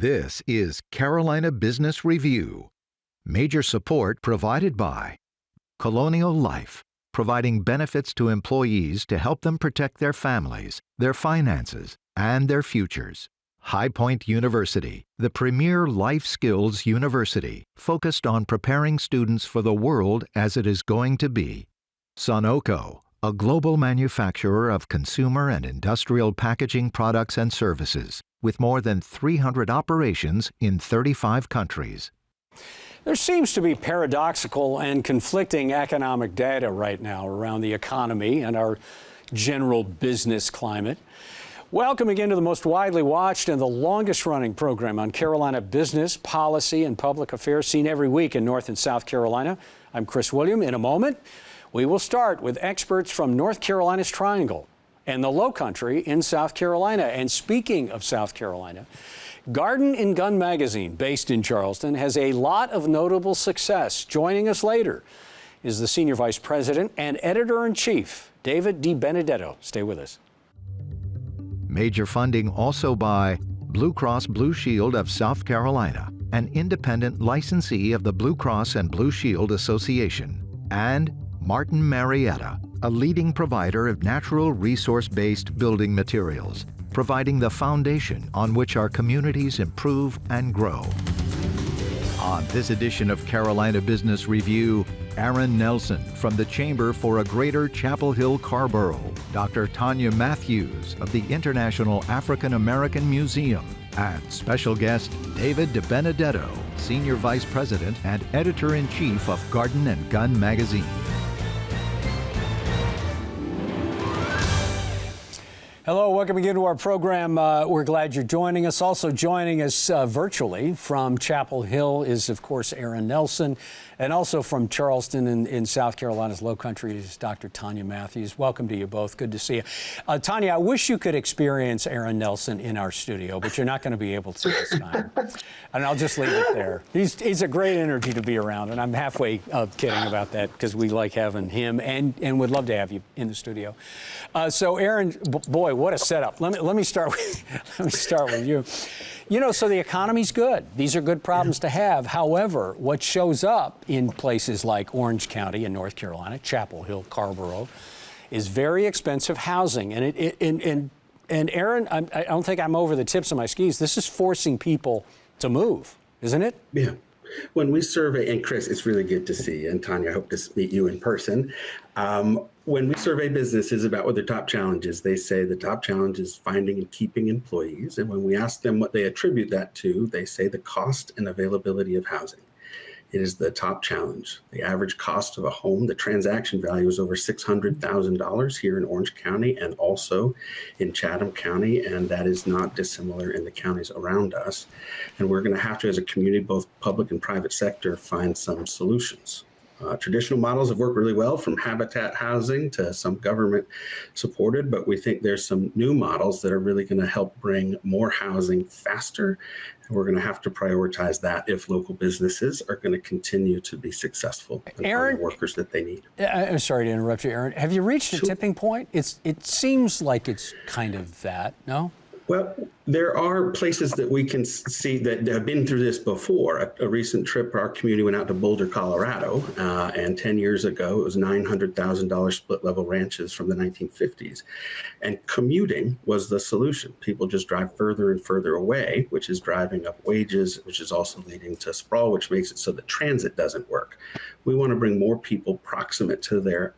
This is Carolina Business Review. Major support provided by Colonial Life, providing benefits to employees to help them protect their families, their finances, and their futures. High Point University, the premier life skills university focused on preparing students for the world as it is going to be. Sunoco, a global manufacturer of consumer and industrial packaging products and services, with more than 300 operations in 35 countries. There seems to be paradoxical and conflicting economic data right now around the economy and our general business climate. Welcome again to the most widely watched and the longest running program on Carolina business, policy, and public affairs, seen every week in North and South Carolina. I'm Chris William. In a moment, we will start with experts from North Carolina's Triangle and the Lowcountry in South Carolina. And speaking of South Carolina, Garden and Gun magazine, based in Charleston, has a lot of notable success. Joining us later is the Senior Vice President and Editor-in-Chief, David DiBenedetto. Stay with us. Major funding also by Blue Cross Blue Shield of South Carolina, an independent licensee of the Blue Cross and Blue Shield Association, and Martin Marietta, a leading provider of natural resource-based building materials, providing the foundation on which our communities improve and grow. On this edition of Carolina Business Review, Aaron Nelson from the Chamber for a Greater Chapel Hill-Carrboro, Dr. Tonya Matthews of the International African American Museum, and special guest David DiBenedetto, Senior Vice President and Editor-in-Chief of Garden and Gun magazine. Hello, welcome again to our program. We're glad you're joining us. Also joining us virtually from Chapel Hill is, of course, Aaron Nelson, and also from Charleston in South Carolina's Lowcountry is Dr. Tonya Matthews. Welcome to you both. Good to see you. Tonya, I wish you could experience Aaron Nelson in our studio, but you're not going to be able to this time. And I'll just leave it there. He's a great energy to be around, and I'm halfway kidding about that because we like having him and would love to have you in the studio. So, Aaron, boy, what a setup. Let me start with you. You know, so the economy's good. These are good problems to have. However, what shows up in places like Orange County in North Carolina, Chapel Hill-Carrboro, is very expensive housing. And Aaron, I don't think I'm over the tips of my skis. This is forcing people to move, isn't it? Yeah. When we survey, and Chris, it's really good to see you, and Tonya, I hope to meet you in person. When we survey businesses about what their top challenge is, they say the top challenge is finding and keeping employees. And when we ask them what they attribute that to, they say the cost and availability of housing. It is the top challenge. The average cost of a home, the transaction value is over $600,000 here in Orange County and also in Chatham County, and that is not dissimilar in the counties around us. And we're going to have to, as a community, both public and private sector, find some solutions. Traditional models have worked really well, from habitat housing to some government supported, but we think there's some new models that are really going to help bring more housing faster. And we're going to have to prioritize that if local businesses are going to continue to be successful and find the workers that they need. I'm sorry to interrupt you, Aaron. Have you reached a tipping point? It seems like it's kind of that, no? Well, there are places that we can see that have been through this before. A recent trip, our community went out to Boulder, Colorado, and 10 years ago, it was $900,000 split-level ranches from the 1950s. And commuting was the solution. People just drive further and further away, which is driving up wages, which is also leading to sprawl, which makes it so that transit doesn't work. We want to bring more people proximate to their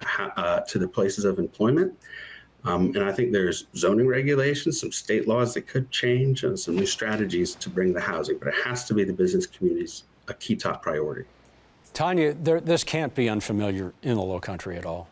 places of employment. And I think there's zoning regulations, some state laws that could change, and some new strategies to bring the housing. But it has to be the business community's a key top priority. Tonya, this can't be unfamiliar in the Lowcountry at all.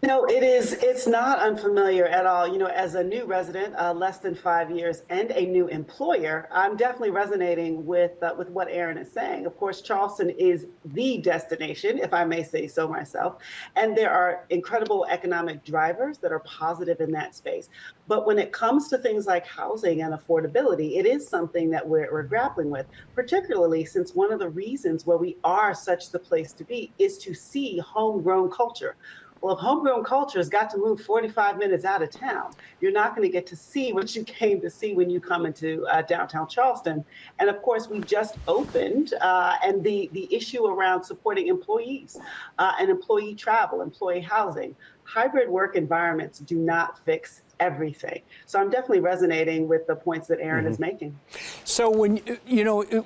You know, it's not unfamiliar at all. You know, as a new resident, less than 5 years, and a new employer, I'm definitely resonating with what Aaron is saying. Of course, Charleston is the destination, if I may say so myself, and there are incredible economic drivers that are positive in that space. But when it comes to things like housing and affordability, it is something that we're grappling with, particularly since one of the reasons where we are such the place to be is to see homegrown culture. Well, if homegrown culture has got to move 45 minutes out of town, you're not going to get to see what you came to see when you come into downtown Charleston. And of course, we just opened, and the issue around supporting employees and employee travel, employee housing, hybrid work environments do not fix everything. So I'm definitely resonating with the points that Aaron is making. So when,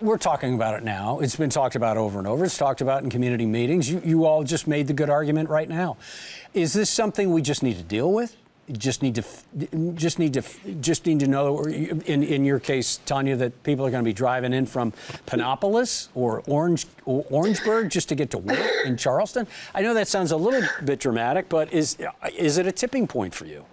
we're talking about it now, it's been talked about over and over, it's talked about in community meetings. You all just made the good argument right now. Is this something we just need to deal with? Just need to know, in your case, Tonya, that people are going to be driving in from Panelists or Orangeburg just to get to work in Charleston? I know that sounds a little bit dramatic, but is it a tipping point for you?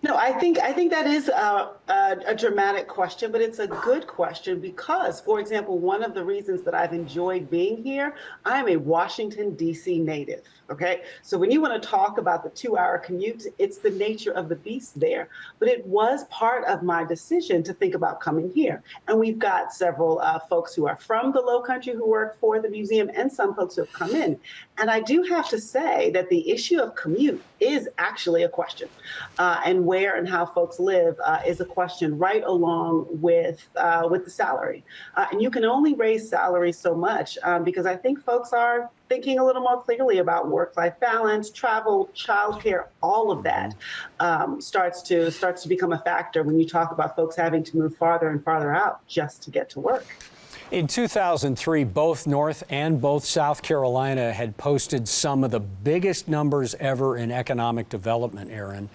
No, I think that is a dramatic question, but it's a good question because, for example, one of the reasons that I've enjoyed being here, I'm a Washington, D.C. native. Okay, so when you want to talk about the 2-hour commute, it's the nature of the beast there. But it was part of my decision to think about coming here. And we've got several folks who are from the Low Country who work for the museum and some folks who have come in. And I do have to say that the issue of commute is actually a question. And where and how folks live is a question right along with the salary. And you can only raise salary so much because I think folks are thinking a little more clearly about work-life balance, travel, childcare, all of that starts to become a factor when you talk about folks having to move farther and farther out just to get to work. In 2003, both North and both South Carolina had posted some of the biggest numbers ever in economic development, Aaron.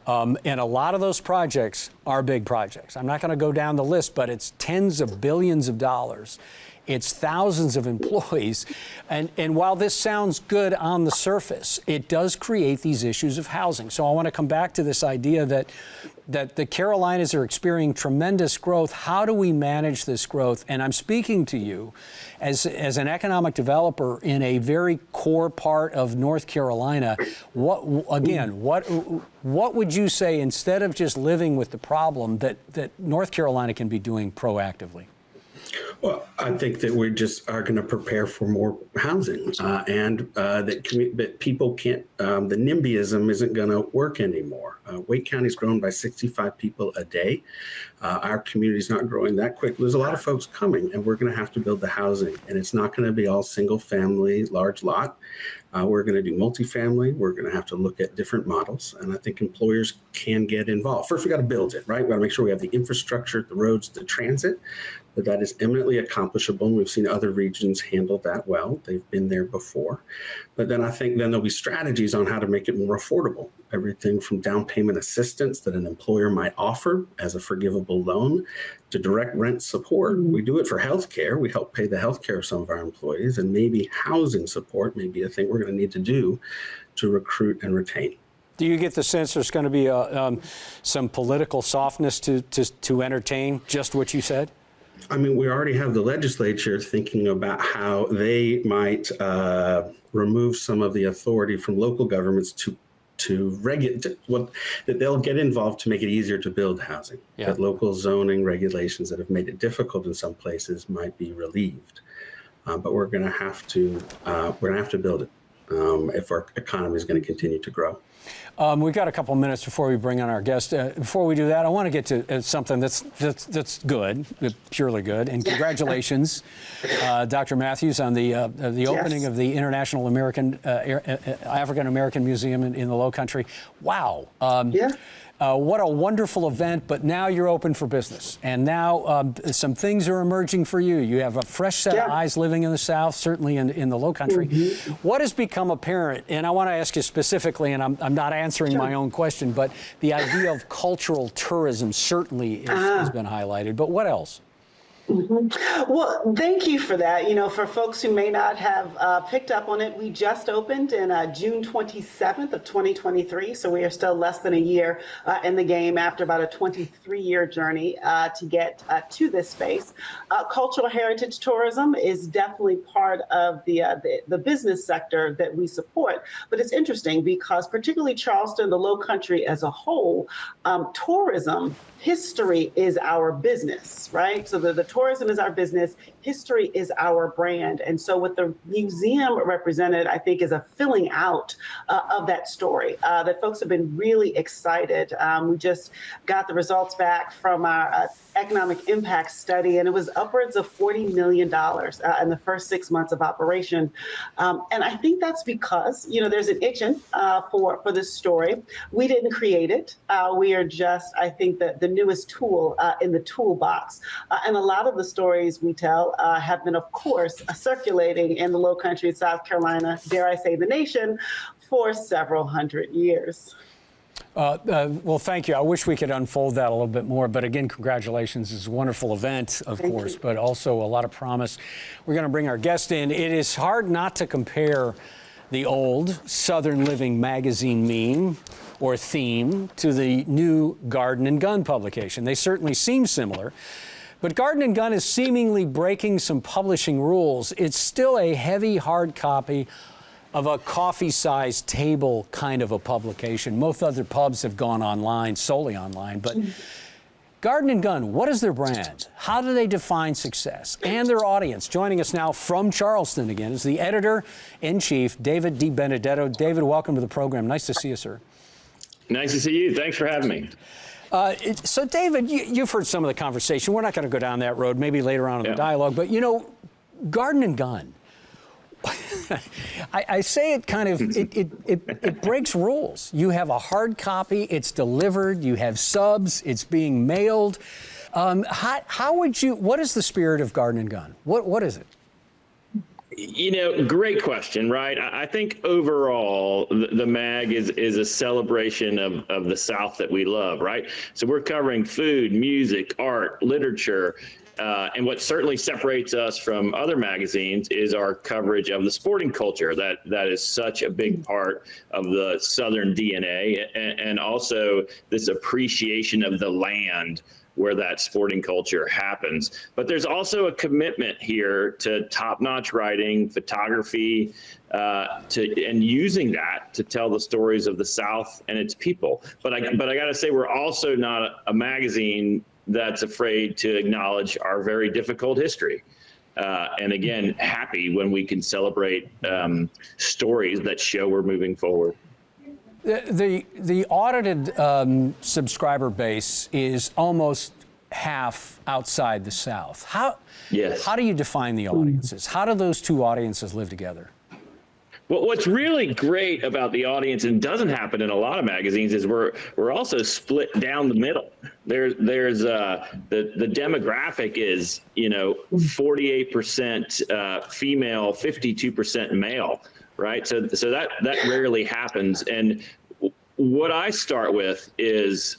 And a lot of those projects are big projects. I'm not going to go down the list, but it's tens of billions of dollars. It's thousands of employees. And while this sounds good on the surface, it does create these issues of housing. So I want to come back to this idea that the Carolinas are experiencing tremendous growth. How do we manage this growth? And I'm speaking to you as an economic developer in a very core part of North Carolina. What would you say, instead of just living with the problem, that North Carolina can be doing proactively? Well, I think that we just are going to prepare for more housing and that people can't, the NIMBYism isn't going to work anymore. Wake County's grown by 65 people a day. Our community's not growing that quick. There's a lot of folks coming, and we're going to have to build the housing. And it's not going to be all single family, large lot. We're going to do multifamily. We're going to have to look at different models. And I think employers can get involved. First, we got to build it, right? We got to make sure we have the infrastructure, the roads, the transit. But that is eminently accomplishable. And we've seen other regions handle that well. They've been there before. But then I think then there'll be strategies on how to make it more affordable. Everything from down payment assistance that an employer might offer as a forgivable loan to direct rent support. We do it for healthcare. We help pay the healthcare of some of our employees, and maybe housing support may be a thing we're going to need to do to recruit and retain. Do you get the sense there's going to be some political softness to entertain just what you said? I mean, we already have the legislature thinking about how they might remove some of the authority from local governments to regulate, that they'll get involved to make it easier to build housing. Yeah. That local zoning regulations that have made it difficult in some places might be relieved. But we're going to have to build it if our economy is going to continue to grow. We've got a couple minutes before we bring on our guest. Before we do that, I want to get to something that's good, purely good. And congratulations, Dr. Matthews, on the opening of the International African American Museum in the Low Country. Wow. What a wonderful event, but now you're open for business. And now some things are emerging for you. You have a fresh set of eyes living in the South, certainly in the Low Country. What has become apparent, and I want to ask you specifically, and I'm not answering my own question, but the idea of cultural tourism certainly has been highlighted. But what else? Well, thank you for that. You know, for folks who may not have picked up on it, we just opened in June 27th of 2023. So we are still less than a year in the game after about a 23-year journey to get to this space. Cultural heritage tourism is definitely part of the business sector that we support. But it's interesting because particularly Charleston, the Low Country as a whole, tourism history is our business, right? So the tourism is our business, history is our brand. And so what the museum represented, I think, is a filling out of that story that folks have been really excited. We just got the results back from our economic impact study, and it was upwards of $40 million in the first 6 months of operation. And I think that's because, there's an itching for this story. We didn't create it. We are just, I think, the newest tool in the toolbox. And a lot of the stories we tell have been, of course, circulating in the Low Country of South Carolina, dare I say the nation, for several hundred years. Well, thank you. I wish we could unfold that a little bit more. But again, congratulations. It's a wonderful event, of course, but also a lot of promise. We're going to bring our guest in. It is hard not to compare the old Southern Living magazine meme or theme to the new Garden and Gun publication. They certainly seem similar. But Garden and Gun is seemingly breaking some publishing rules. It's still a heavy hard copy of a coffee-sized table kind of a publication. Most other pubs have gone online, solely online, but Garden and Gun, what is their brand? How do they define success? And their audience. Joining us now from Charleston again is the editor-in-chief, David DiBenedetto. David, welcome to the program. Nice to see you, sir. Nice to see you. Thanks for having me. So, David, you've heard some of the conversation. We're not going to go down that road, maybe later on in the dialogue, but, Garden and Gun, I say it kind of, it breaks rules. You have a hard copy, it's delivered, you have subs, it's being mailed. What is the spirit of Garden and Gun? What is it? Great question, right? I think overall, the mag is a celebration of the South that we love, right? So we're covering food, music, art, literature. And what certainly separates us from other magazines is our coverage of the sporting culture. That is such a big part of the Southern DNA, and also this appreciation of the land where that sporting culture happens. But there's also a commitment here to top-notch writing, photography, and using that to tell the stories of the South and its people. But I got to say, we're also not a magazine that's afraid to acknowledge our very difficult history. And again, happy when we can celebrate stories that show we're moving forward. The audited subscriber base is almost half outside the South. How do you define the audiences? How do those two audiences live together? Well, what's really great about the audience, and doesn't happen in a lot of magazines, is we're also split down the middle. There's the demographic is 48% female, 52% male, right? So that rarely happens. And what I start with is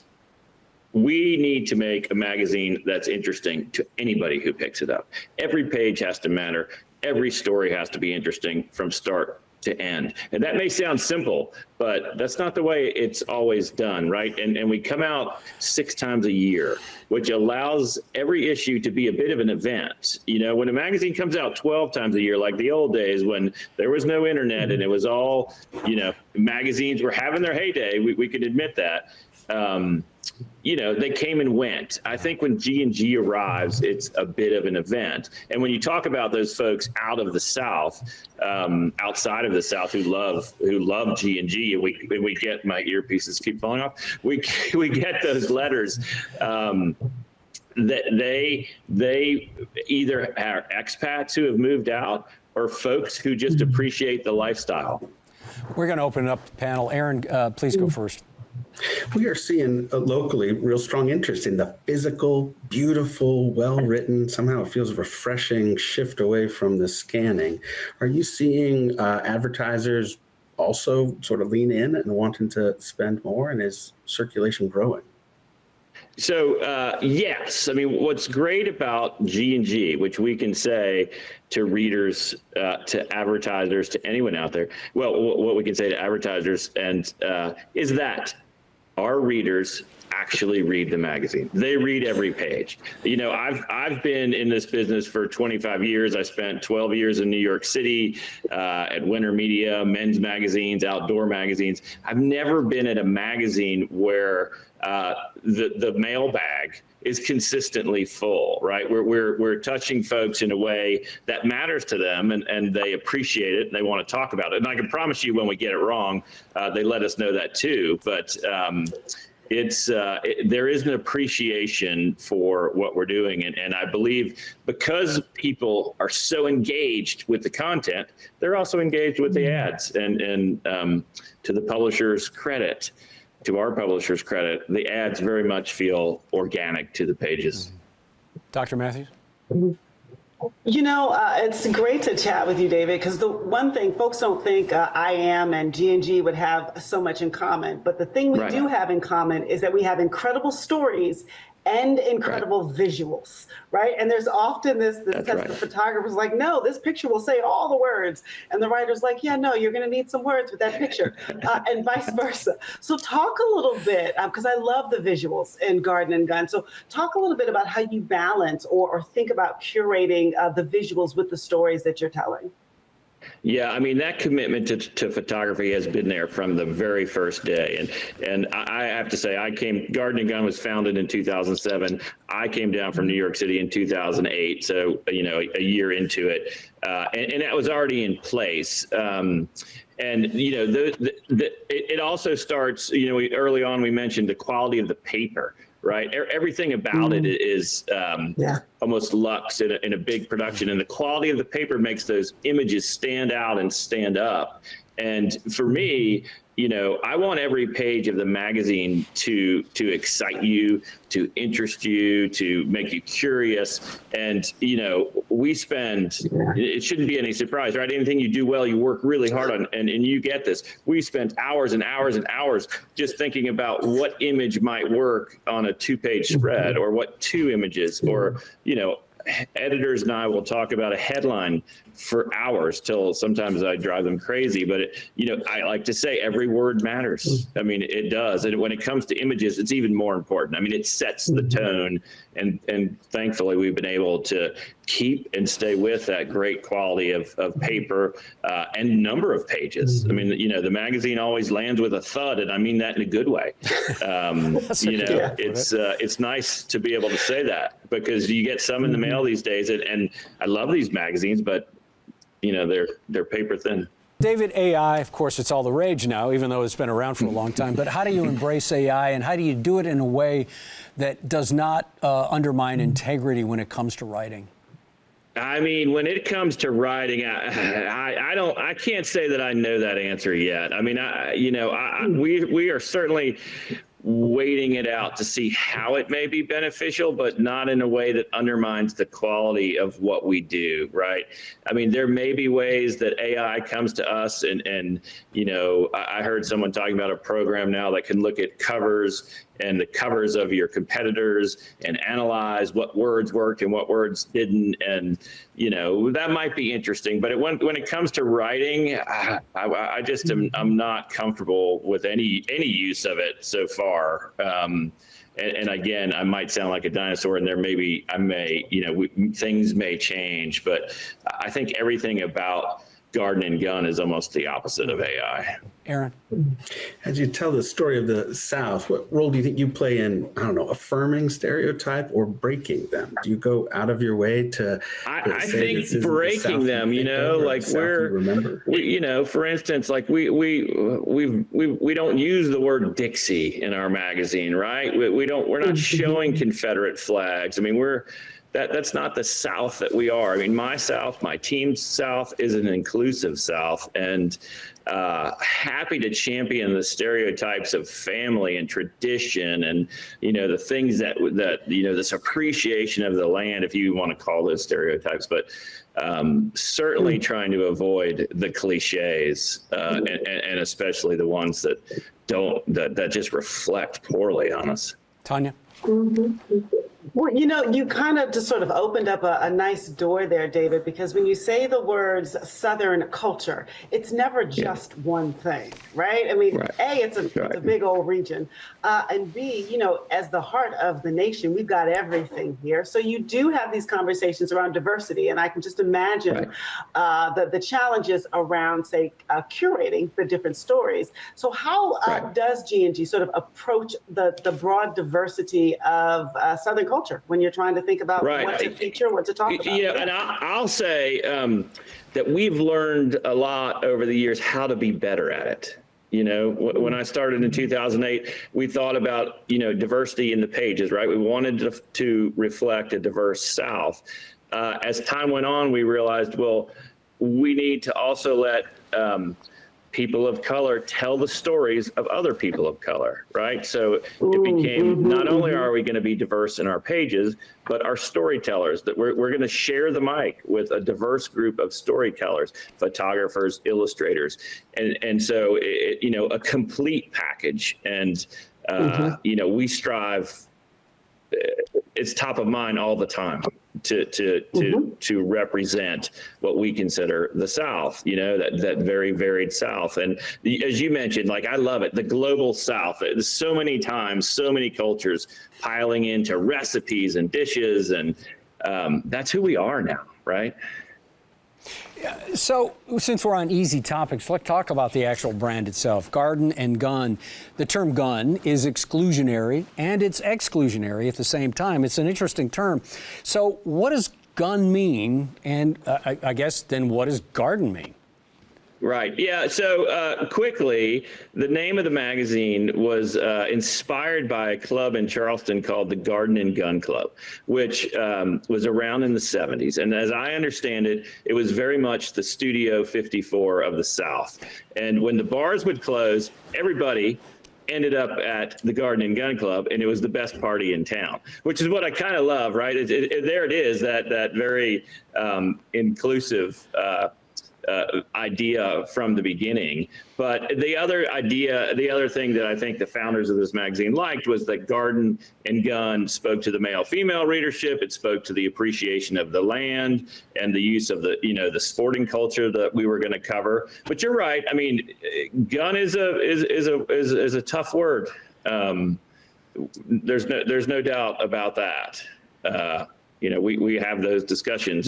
we need to make a magazine that's interesting to anybody who picks it up. Every page has to matter. Every story has to be interesting from start to end. And that may sound simple, but that's not the way it's always done, right? And we come out 6 times a year, which allows every issue to be a bit of an event. When a magazine comes out 12 times a year, like the old days when there was no internet and it was all, magazines were having their heyday, we could admit that. They came and went. I think when G&G arrives, it's a bit of an event. And when you talk about those folks out of the South, outside of the South who love G&G, and we get, my earpieces keep falling off. We get those letters that they either are expats who have moved out or folks who just appreciate the lifestyle. We're going to open it up to the panel. Aaron, please go first. We are seeing locally real strong interest in the physical, beautiful, well-written, somehow it feels refreshing shift away from the scanning. Are you seeing advertisers also sort of lean in and wanting to spend more, and is circulation growing? So, yes. I mean, what's great about G&G, which we can say to readers, to advertisers, to anyone out there, well, what we can say to advertisers is that our readers actually read the magazine. They read every page. You know, I've been in this business for 25 years. I spent 12 years in New York City at Winter Media, men's magazines, outdoor magazines. I've never been at a magazine where the mailbag is consistently full, right? We're touching folks in a way that matters to them, and they appreciate it and they want to talk about it. And I can promise you, when we get it wrong, they let us know that too. But there is an appreciation for what we're doing, and I believe because people are so engaged with the content, they're also engaged with the ads. And to the publisher's credit, to our publisher's credit, the ads very much feel organic to the pages. Dr. Matthews? You know, it's great to chat with you, David, because the one thing folks don't think IAM and G&G would have so much in common, but the thing we do have in common is that we have incredible stories and incredible visuals, right? And there's often this test the photographer's like, no, this picture will say all the words. And the writer's like, yeah, no, you're gonna need some words with that picture, and vice versa. So talk a little bit, because I love the visuals in Garden and Gun. So talk a little bit about how you balance or think about curating the visuals with the stories that you're telling. Yeah, I mean, that commitment to photography has been there from the very first day. And I have to say, Garden and Gun was founded in 2007. I came down from New York City in 2008. So, you know, a year into it. And that was already in place. And, you know, it also starts, you know, early on we mentioned the quality of the paper. Right. Everything about it is almost luxe in a big production. And the quality of the paper makes those images stand out and stand up. And for me, you know, I want every page of the magazine to excite you, to interest you, to make you curious. And, you know, it shouldn't be any surprise, right? Anything you do well, you work really hard on, and you get this. We spent hours and hours and hours just thinking about what image might work on a 2-page spread, or what 2 images, or, you know, editors and I will talk about a headline for hours till sometimes I drive them crazy. But, you know, I like to say every word matters. I mean, it does. And when it comes to images, it's even more important. I mean, it sets the tone. And thankfully, we've been able to keep and stay with that great quality of paper and number of pages. I mean, you know, the magazine always lands with a thud, and I mean that in a good way. You know, it's nice to be able to say that, because you get some in the mail these days, and I love these magazines, but you know, they're paper thin. David, AI, of course, it's all the rage now, even though it's been around for a long time. But how do you embrace AI, and how do you do it in a way that does not undermine integrity when it comes to writing? I mean, when it comes to writing, I can't say that I know that answer yet. I mean, we are certainly waiting it out to see how it may be beneficial, but not in a way that undermines the quality of what we do, right? I mean, there may be ways that AI comes to us and you know, I heard someone talking about a program now that can look at covers and the covers of your competitors and analyze what words worked and what words didn't. And, you know, that might be interesting. But when it comes to writing, I just I'm not comfortable with any use of it so far. And again, I might sound like a dinosaur, and things may change. But I think everything about Garden and Gun is almost the opposite of AI. Aaron? As you tell the story of the South, what role do you think you play in, I don't know, affirming stereotype or breaking them? Do you go out of your way to I think breaking them, you know, like you know, for instance, like we don't use the word Dixie in our magazine, right? We're not showing Confederate flags. I mean, that's not the South that we are. I mean, my South, my team's South is an inclusive South, and happy to champion the stereotypes of family and tradition, and you know, the things that you know, this appreciation of the land, if you want to call those stereotypes, but certainly trying to avoid the cliches, and especially the ones that just reflect poorly on us. Tonya? Well, you kind of just sort of opened up a nice door there, David, because when you say the words Southern culture, it's never just one thing, right? I mean, Right. A, it's a big old region. And B, as the heart of the nation, we've got everything here. So you do have these conversations around diversity. And I can just imagine the challenges around, say, curating the different stories. So how does G&G sort of approach the broad diversity of Southern culture when you're trying to think about what to feature, what to talk about? Yeah, and I'll say that we've learned a lot over the years how to be better at it. When I started in 2008, we thought about, diversity in the pages, right? We wanted to reflect a diverse South. As time went on, we realized, well, we need to also let people of color tell the stories of other people of color, right? So it became not only are we going to be diverse in our pages, but our storytellers, that we're going to share the mic with a diverse group of storytellers, photographers, illustrators, and so a complete package. And we strive. It's top of mind all the time to represent what we consider the South, that very varied South. And as you mentioned, I love it, the global South. So many times, so many cultures piling into recipes and dishes, and that's who we are now, right? So since we're on easy topics, let's talk about the actual brand itself, Garden and Gun. The term gun is exclusionary and it's exclusionary at the same time. It's an interesting term. So what does gun mean? And I guess then what does garden mean? Right. Yeah. So quickly, the name of the magazine was inspired by a club in Charleston called the Garden and Gun Club, which was around in the 70s. And as I understand it, it was very much the Studio 54 of the South. And when the bars would close, everybody ended up at the Garden and Gun Club, and it was the best party in town, which is what I kind of love, right? There it is, that very inclusive idea from the beginning. But the other thing that I think the founders of this magazine liked was that Garden and Gun spoke to the male-female readership. It spoke to the appreciation of the land and the use of the sporting culture that we were going to cover. But you're right. I mean, gun is a tough word. There's no doubt about that. We have those discussions.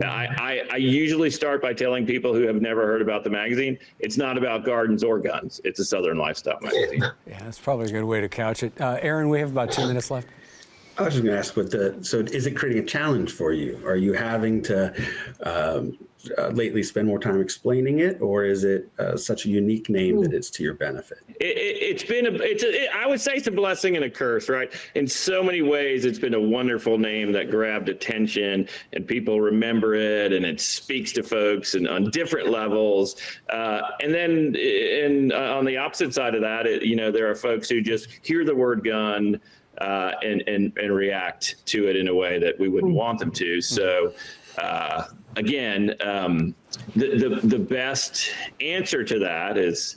I usually start by telling people who have never heard about the magazine, it's not about gardens or guns. It's a Southern lifestyle magazine. Yeah, that's probably a good way to couch it. Aaron, we have about 2 minutes left. I was just going to ask, so is it creating a challenge for you? Are you having to lately spend more time explaining it, or is it such a unique name that it's to your benefit? I would say it's a blessing and a curse, right? In so many ways, it's been a wonderful name that grabbed attention and people remember it, and it speaks to folks and on different levels. And then on the opposite side of that, there are folks who just hear the word gun and react to it in a way that we wouldn't want them to. So again, the best answer to that is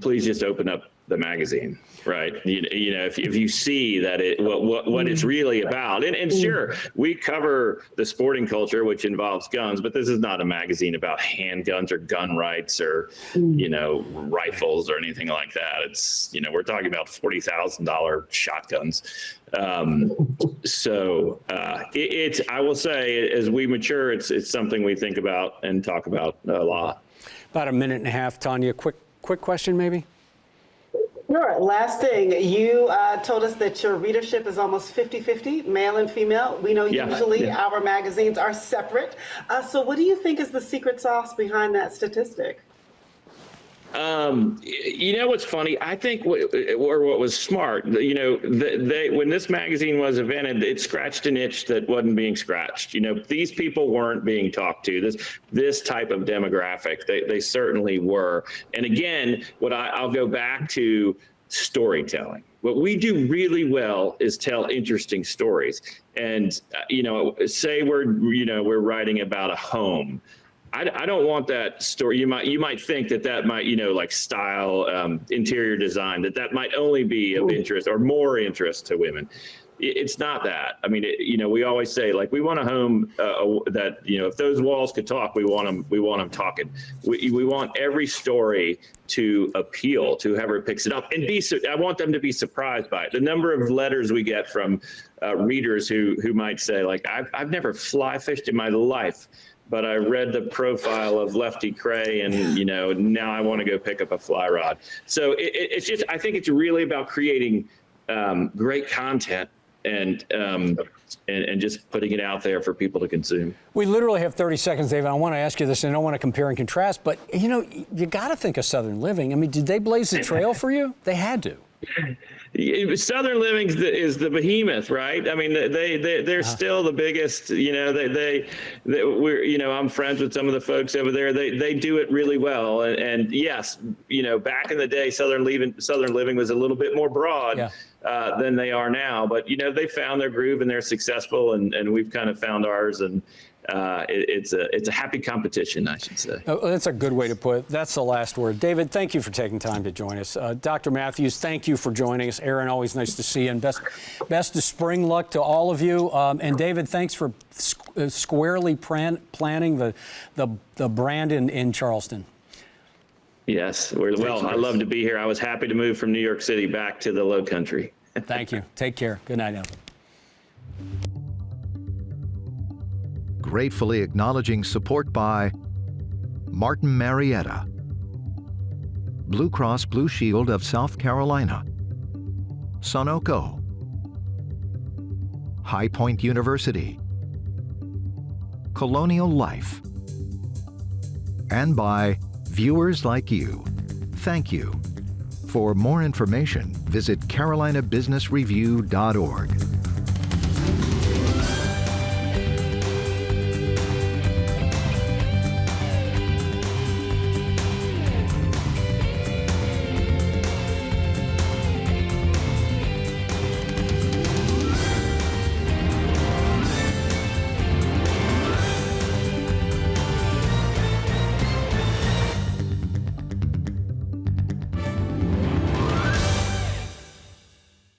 please just open up the magazine, right? If you see that what it's really about, and sure, we cover the sporting culture, which involves guns, but this is not a magazine about handguns or gun rights or rifles or anything like that. It's we're talking about $40,000 shotguns. So I will say, as we mature, it's something we think about and talk about a lot. About a minute and a half, Tonya. Quick question, maybe. Sure. Last thing, you told us that your readership is almost 50-50, male and female. We know usually our magazines are separate. So what do you think is the secret sauce behind that statistic? What's funny? I think what was smart, when this magazine was invented, it scratched an itch that wasn't being scratched. These people weren't being talked to. This type of demographic, they certainly were. And again, I'll go back to storytelling. What we do really well is tell interesting stories. And say we're writing about a home. I don't want that story. You might think that might, like style, interior design, that might only be of interest or more interest to women. It's not that. I mean, we always say, like, we want a home that, if those walls could talk, we want them talking. We want every story to appeal to whoever picks it up, and I want them to be surprised by it. The number of letters we get from readers who might say, like, I've never fly fished in my life, but I read the profile of Lefty Cray, and now I want to go pick up a fly rod. So it's just, I think it's really about creating great content and just putting it out there for people to consume. We literally have 30 seconds, David. I want to ask you this, and I don't want to compare and contrast, but you got to think of Southern Living. I mean, did they blaze the trail for you? They had to. Southern Living is the behemoth, right? I mean, they're still the biggest. I'm friends with some of the folks over there. They do it really well. And yes, back in the day, Southern Living was a little bit more broad than they are now. But they found their groove and they're successful, and we've kind of found ours. And it's a happy competition, I should say. Oh, that's a good way to put it. That's the last word. David, thank you for taking time to join us. Dr. Matthews, thank you for joining us. Aaron, always nice to see you. And best of spring luck to all of you. And David, thanks for squarely planning the brand in Charleston. Yes, I love to be here. I was happy to move from New York City back to the Low Country. Thank you. Take care. Good night now. Gratefully acknowledging support by Martin Marietta, Blue Cross Blue Shield of South Carolina, Sunoco, High Point University, Colonial Life, and by viewers like you. Thank you. For more information, visit carolinabusinessreview.org.